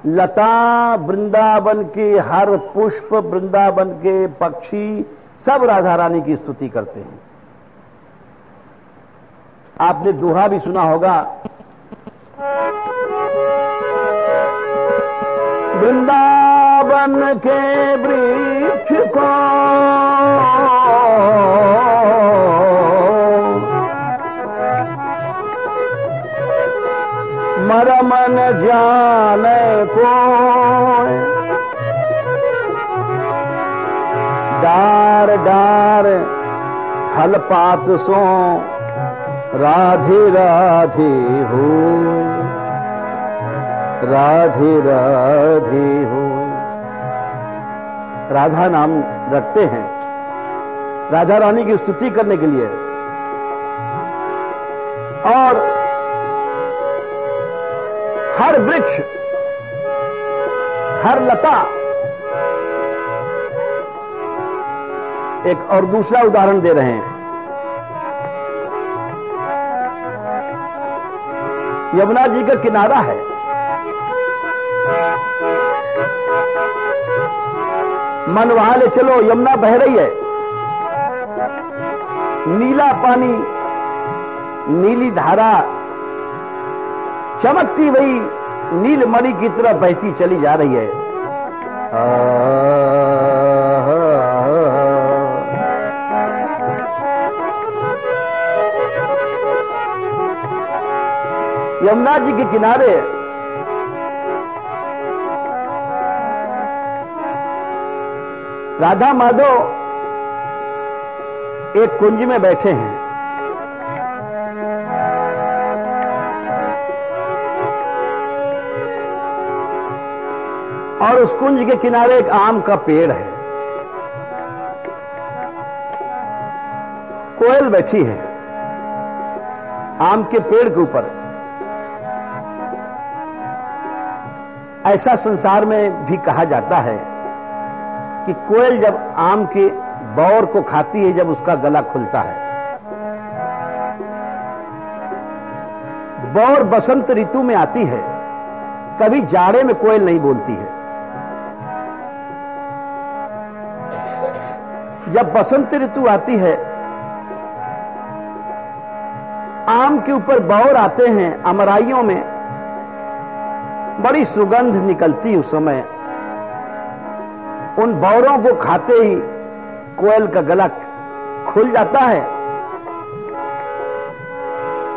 लता, वृंदावन के हर पुष्प, वृंदावन के पक्षी सब राधा रानी की स्तुति करते हैं। आपने दोहा भी सुना होगा, वृंदावन के वृक्ष को मरम न जाने को, डार डार फल पात सो राधे राधे हो, राधे राधे हो। राधा नाम रखते हैं राधा रानी की स्तुति करने के लिए। और हर वृक्ष, हर लता, एक और दूसरा उदाहरण दे रहे हैं। यमुना जी का किनारा है, मन वहां ले चलो, यमुना बह रही है, नीला पानी, नीली धारा चमकती हुई नीलमणि की तरह बहती चली जा रही है। यमुना जी के किनारे राधा माधव एक कुंज में बैठे हैं। और उस कुंज के किनारे एक आम का पेड़ है, कोयल बैठी है आम के पेड़ के ऊपर। ऐसा संसार में भी कहा जाता है कि कोयल जब आम के बौर को खाती है, जब उसका गला खुलता है। बौर बसंत ऋतु में आती है, कभी जाड़े में कोयल नहीं बोलती है। जब बसंत ऋतु आती है, आम के ऊपर बौर आते हैं, अमराइयों में बड़ी सुगंध निकलती उस समय। उन बौरों को खाते ही कोयल का गला खुल जाता है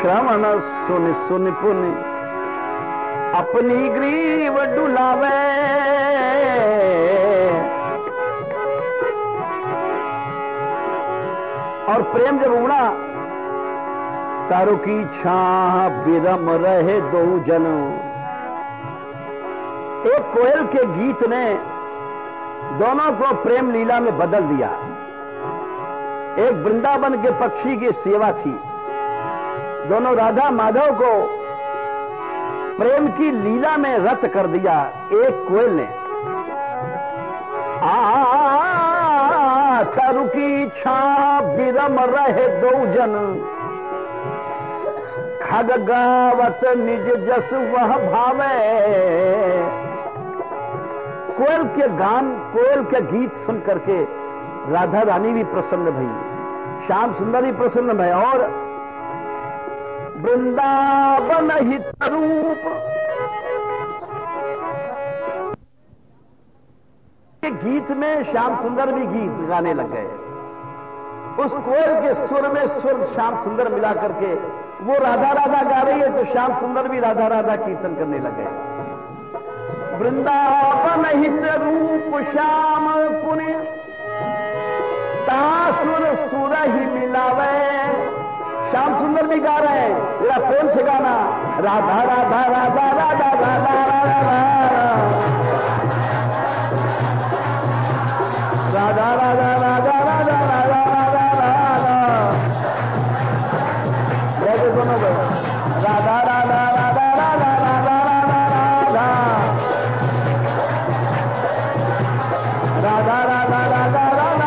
श्रवण सुन सुन पुनि अपनी ग्रीव डुलावे। और प्रेम जब उड़ा, तारों की छाह बिरम रहे दो जन। एक कोयल के गीत ने दोनों को प्रेम लीला में बदल दिया। एक वृंदावन के पक्षी की सेवा थी, दोनों राधा माधव को प्रेम की लीला में रत कर दिया। एक कोयल ने तरु की छां बिरम रहे दो जन, खग गावत निज जस वह भावे। कोयल के गान, कोयल के गीत सुन करके राधा रानी भी प्रसन्न भई, श्याम सुंदर भी प्रसन्न भय। और वृंदावन हित रूप के गीत में श्याम सुंदर भी गीत गाने लग गए। उस कोयल के सुर में सुर श्याम सुंदर मिला करके वो राधा राधा गा रही है, तो श्याम सुंदर भी राधा राधा कीर्तन करने लग गए। वृंदावन हित रूप श्याम पुनि, तासुर सुर ही मिलावे। श्याम सुंदर भी गा रहे हैं, मेरा प्रेम से गाना, राधा राधा राधा राधा राधा राधा राधा राधा राधा राधा राधा राधा। जैसे दोनों राधा राधा राधा राधा राधा राधा राधा राधा राधा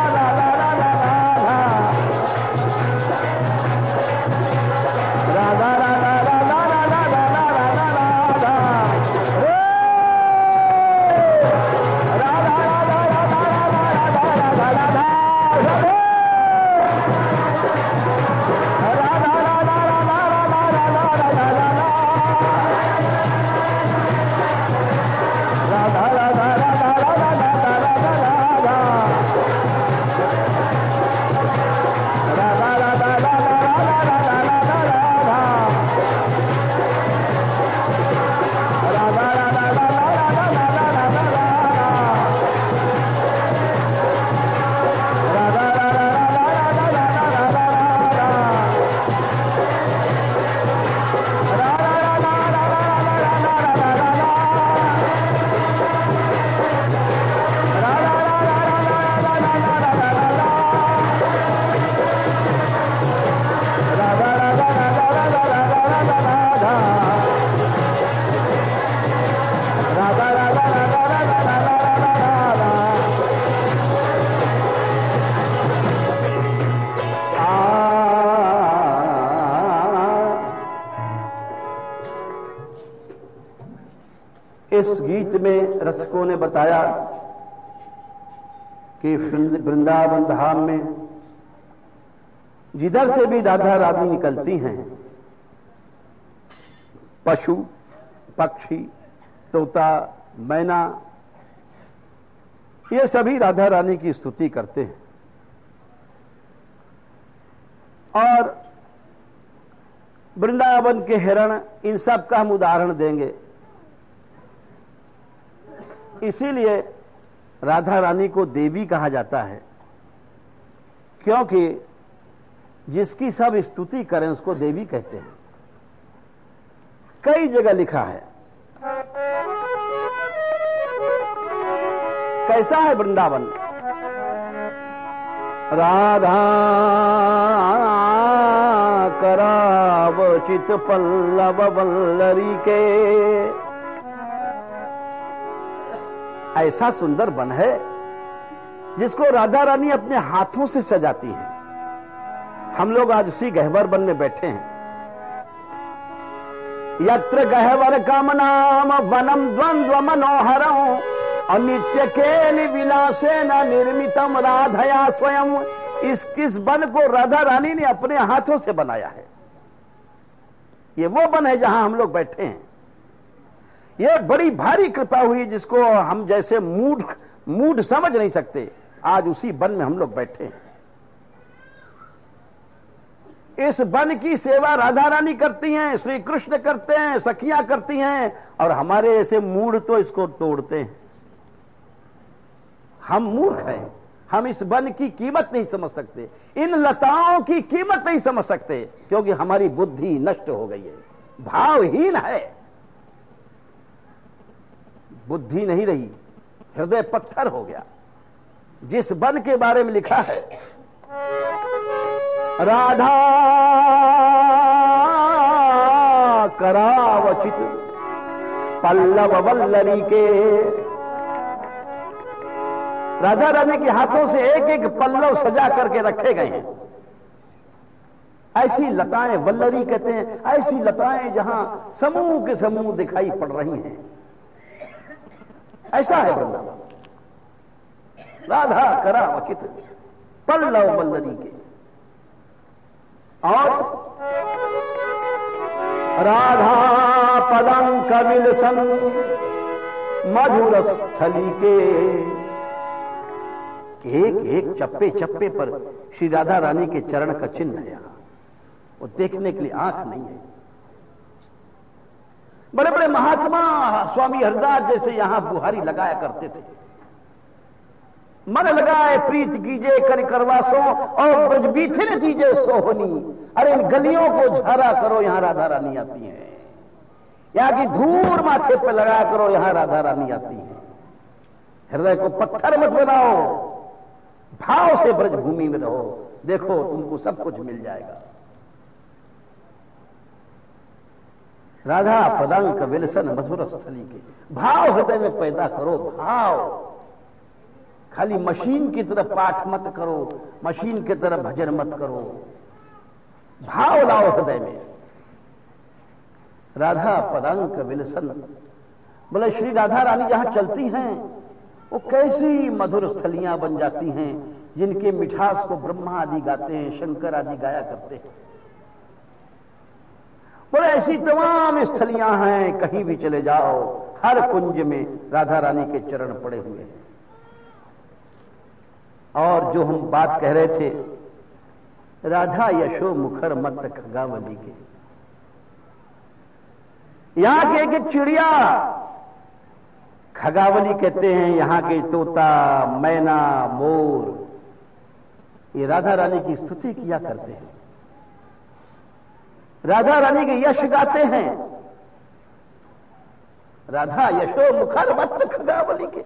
इस गीत में रसिकों ने बताया कि वृंदावन धाम में जिधर से भी राधा रानी निकलती हैं, पशु पक्षी तोता मैना, ये सभी राधा रानी की स्तुति करते हैं। और वृंदावन के हिरण, इन सब का हम उदाहरण देंगे। इसीलिए राधा रानी को देवी कहा जाता है, क्योंकि जिसकी सब स्तुति करें उसको देवी कहते हैं। कई जगह लिखा है। कैसा है वृंदावन? राधा कराव चित पल्लव वल्लरी के, ऐसा सुंदर वन है जिसको राधा रानी अपने हाथों से सजाती हैं। हम लोग आज उसी गहवर वन में बैठे हैं। यत्र गहवर कामनाम वनम द्वंद्व मनोहरम, अनित्य केलि विलासेन निर्मितम राधया स्वयं। किस वन को राधा रानी ने अपने हाथों से बनाया है। ये वो वन है जहां हम लोग बैठे हैं। ये बड़ी भारी कृपा हुई जिसको हम जैसे मूड समझ नहीं सकते। आज उसी वन में हम लोग बैठे हैं। इस वन की सेवा राधा रानी करती हैं, श्री कृष्ण करते हैं, सखियां करती हैं, और हमारे ऐसे मूढ़ तो इसको तोड़ते हैं। हम मूर्ख हैं, हम इस वन की कीमत नहीं समझ सकते, इन लताओं की कीमत नहीं समझ सकते, क्योंकि हमारी बुद्धि नष्ट हो गई है, भावहीन है, बुद्धि नहीं रही, हृदय पत्थर हो गया। जिस वन के बारे में लिखा है, राधा करावचित पल्लव वल्लरी के, राधा रानी के हाथों से एक एक पल्लव सजा करके रखे गए हैं। ऐसी लताएं, वल्लरी कहते हैं, ऐसी लताएं जहां समूह के समूह दिखाई पड़ रही हैं। ऐसा है वृंदावन, राधा करावचित पल्लव वल्लरी के। और राधा पदंक विलसन मधुर स्थली के, एक एक चप्पे चप्पे पर श्री राधा रानी के चरण का चिन्ह है। यहां वो देखने के लिए आंख नहीं है। बड़े बड़े महात्मा स्वामी हरदास जैसे यहां बुहारी लगाया करते थे, मन लगाए प्रीत कीजिए कर करवासो और ब्रजबीथे न दीजिए सोहनी। अरे इन गलियों को झारा करो, यहां राधा रानी आती है। यहां की धूल माथे पर लगाया करो, यहां राधा रानी आती है। हृदय को पत्थर मत बनाओ, भाव से ब्रजभूमि में रहो, देखो तुमको सब कुछ मिल जाएगा। राधा पदांक विलसन मधुर स्थली के, भाव हृदय में पैदा करो, भाव। खाली मशीन की तरफ पाठ मत करो, मशीन की तरफ भजन मत करो, भाव लाओ हृदय में। राधा पदांक विलसन, बोले श्री राधा रानी जहां चलती हैं वो कैसी मधुर स्थलियां बन जाती हैं, जिनके मिठास को ब्रह्मा आदि गाते हैं, शंकर आदि गाया करते हैं। बोले ऐसी तमाम स्थलियां हैं, कहीं भी चले जाओ, हर कुंज में राधा रानी के चरण पड़े हुए हैं। और जो हम बात कह रहे थे, राधा यशो मुखर मत खगावली के, यहां के एक एक चिड़िया, खगावली कहते हैं यहां के तोता, मैना, मोर, ये राधा रानी की स्तुति किया करते हैं, राधा रानी के यश गाते हैं। राधा यशो मुखर मत खगावली के,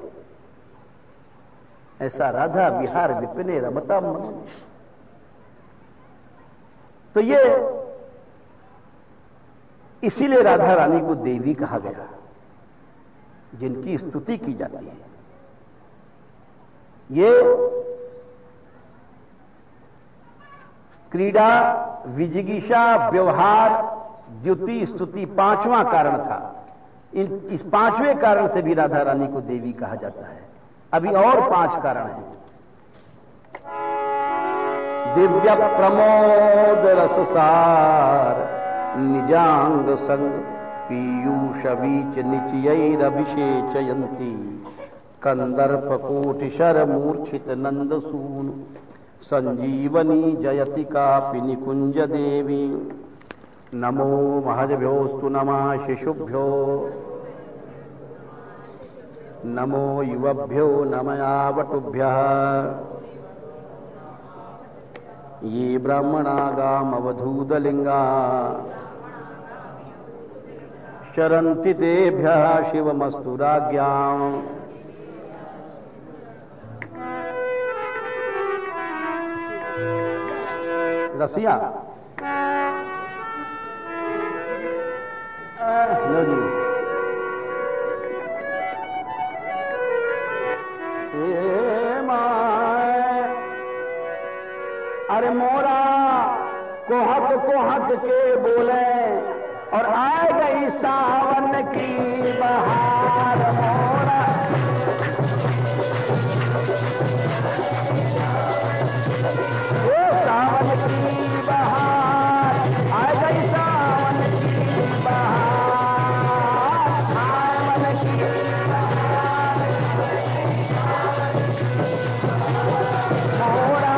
ऐसा राधा विहार विपिने रमता मन। तो ये इसीलिए राधा रानी को देवी कहा गया, जिनकी स्तुति की जाती है। ये क्रीड़ा, विजिगीषा, व्यवहार, द्युति, स्तुति पांचवा कारण था। इस पांचवें कारण से भी राधा रानी को देवी कहा जाता है। अभी और 5 कारण हैं। दिव्य प्रमोद रससार निजांग संग पीयूष बीच निचयैरभिषेचयंती कंदर्प कोटि शर मूर्छित नंद सून संजीवनी जयति कापि निकुंज देवी। नमो महद्भ्योस्तु नमः शिशुभ्यो, नमो युवभ्यो नमयावटुभ्यः। ये ब्राह्मणागामवधूतलिंगा शरन्ति तेभ्यः शिवमस्तु राज्ञाम्। रसिया लो जी, अरे मोरा कोहक के बोले और आ गई सावन की बहार। मोरा सावन की बहार आ गई, सावन की बहार, सावन की बहार। मोरा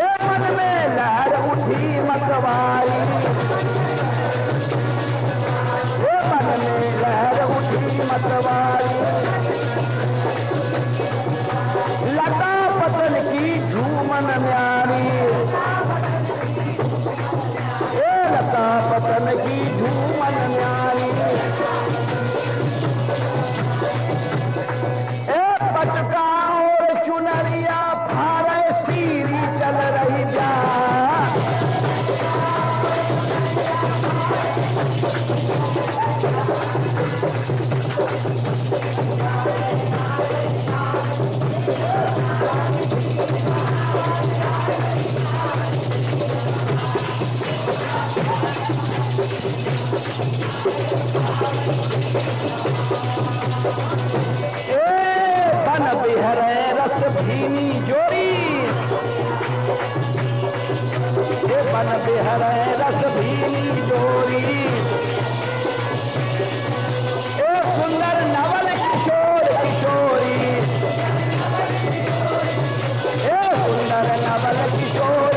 ए मन में लहर उठी मतवारी, ए मन में लहर उठी मतवारी, लता पतन की झूमन न्यारी, ए लता पतन की झूमन न्यारी, ए पटका और चुनरिया फारे सीरी चल रही जा, बन बिहरे रस भीनी जोरी, ये बन बिहरे रस भीनी जोरी, ए सुंदर नवल किशोर किशोरी, ए सुंदर नवल किशोर